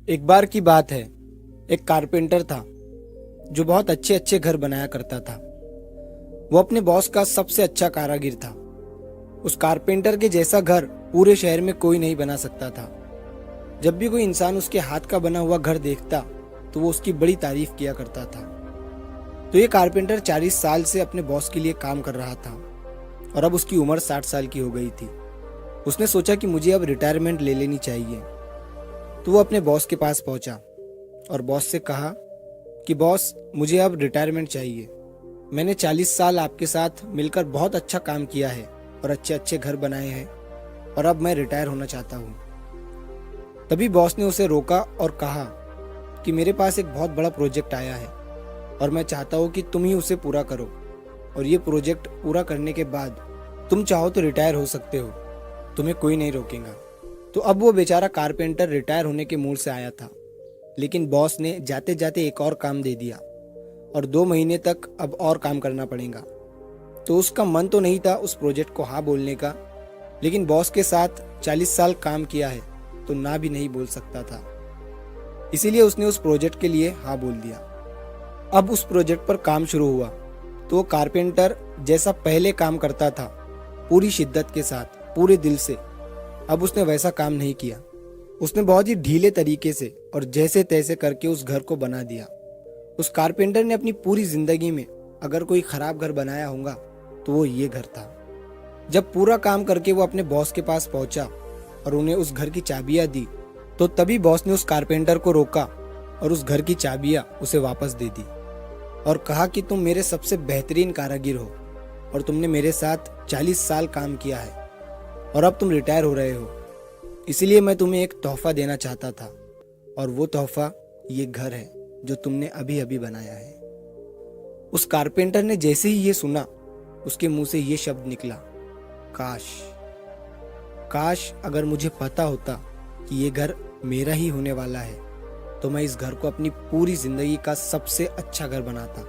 एक बार की बात है। एक कारपेंटर था जो बहुत अच्छे अच्छे घर बनाया करता था। वो अपने बॉस का सबसे अच्छा कारीगर था। उस कारपेंटर के जैसा घर पूरे शहर में कोई नहीं बना सकता था। जब भी कोई इंसान उसके हाथ का बना हुआ घर देखता तो वो उसकी बड़ी तारीफ किया करता था। तो ये कारपेंटर 40 साल से अपने बॉस के लिए काम कर रहा था और अब उसकी उम्र 60 साल की हो गई थी। उसने सोचा कि मुझे अब रिटायरमेंट ले लेनी चाहिए। तो वो अपने बॉस के पास पहुंचा और बॉस से कहा कि बॉस, मुझे अब रिटायरमेंट चाहिए। मैंने 40 साल आपके साथ मिलकर बहुत अच्छा काम किया है और अच्छे अच्छे घर बनाए हैं और अब मैं रिटायर होना चाहता हूँ। तभी बॉस ने उसे रोका और कहा कि मेरे पास एक बहुत बड़ा प्रोजेक्ट आया है और मैं चाहता हूँ कि तुम ही उसे पूरा करो, और ये प्रोजेक्ट पूरा करने के बाद तुम चाहो तो रिटायर हो सकते हो, तुम्हें कोई नहीं रोकेगा। तो अब वो बेचारा कारपेंटर रिटायर होने के मूड से आया था, लेकिन बॉस ने जाते जाते एक और काम दे दिया और 2 महीने तक अब और काम करना पड़ेगा। तो उसका मन तो नहीं था उस प्रोजेक्ट को हाँ बोलने का, लेकिन बॉस के साथ 40 साल काम किया है तो ना भी नहीं बोल सकता था। इसीलिए उसने उस प्रोजेक्ट के लिए हाँ बोल दिया। अब उस प्रोजेक्ट पर काम शुरू हुआ तो वो कारपेंटर जैसा पहले काम करता था, पूरी शिद्दत के साथ, पूरे दिल से, अब उसने वैसा काम नहीं किया। उसने बहुत ही ढीले तरीके से और जैसे तैसे करके उस घर को बना दिया। उस कारपेंटर ने अपनी पूरी जिंदगी में अगर कोई खराब घर बनाया होगा तो वो ये घर था। जब पूरा काम करके वो अपने बॉस के पास पहुंचा और उन्हें उस घर की चाबियां दी, तो तभी बॉस ने उस कारपेंटर को रोका और उस घर की चाबियां उसे वापस दे दी और कहा कि तुम मेरे सबसे बेहतरीन कारीगर हो और तुमने मेरे साथ 40 साल काम किया है और अब तुम रिटायर हो रहे हो, इसीलिए मैं तुम्हें एक तोहफा देना चाहता था, और वो तोहफा ये घर है जो तुमने अभी अभी बनाया है। उस कारपेंटर ने जैसे ही ये सुना, उसके मुंह से ये शब्द निकला, काश, काश अगर मुझे पता होता कि ये घर मेरा ही होने वाला है तो मैं इस घर को अपनी पूरी जिंदगी का सबसे अच्छा घर बनाता।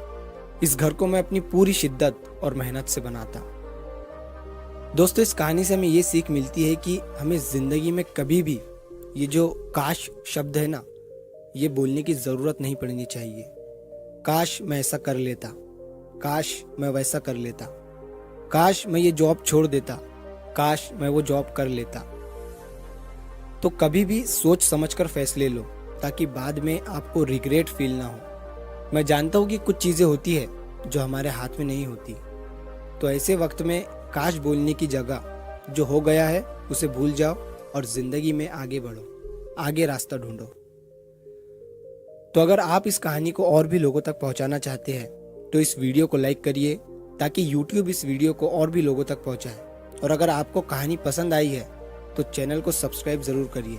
इस घर को मैं अपनी पूरी शिद्दत और मेहनत से बनाता। दोस्तों, इस कहानी से हमें ये सीख मिलती है कि हमें जिंदगी में कभी भी ये जो काश शब्द है ना, ये बोलने की जरूरत नहीं पड़नी चाहिए। काश मैं ऐसा कर लेता, काश मैं वैसा कर लेता, काश मैं ये जॉब छोड़ देता, काश मैं वो जॉब कर लेता। तो कभी भी सोच समझकर फैसले लो ताकि बाद में आपको रिग्रेट फील ना हो। मैं जानता हूँ कि कुछ चीजें होती है जो हमारे हाथ में नहीं होती, तो ऐसे वक्त में काश बोलने की जगह जो हो गया है उसे भूल जाओ और जिंदगी में आगे बढ़ो, आगे रास्ता ढूंढो। तो अगर आप इस कहानी को और भी लोगों तक पहुंचाना चाहते हैं तो इस वीडियो को लाइक करिए ताकि YouTube इस वीडियो को और भी लोगों तक पहुंचाए। और अगर आपको कहानी पसंद आई है तो चैनल को सब्सक्राइब जरूर करिए।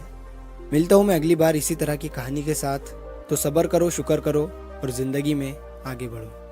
मिलता हूं मैं अगली बार इसी तरह की कहानी के साथ। तो सब्र करो, शुक्र करो और जिंदगी में आगे बढ़ो।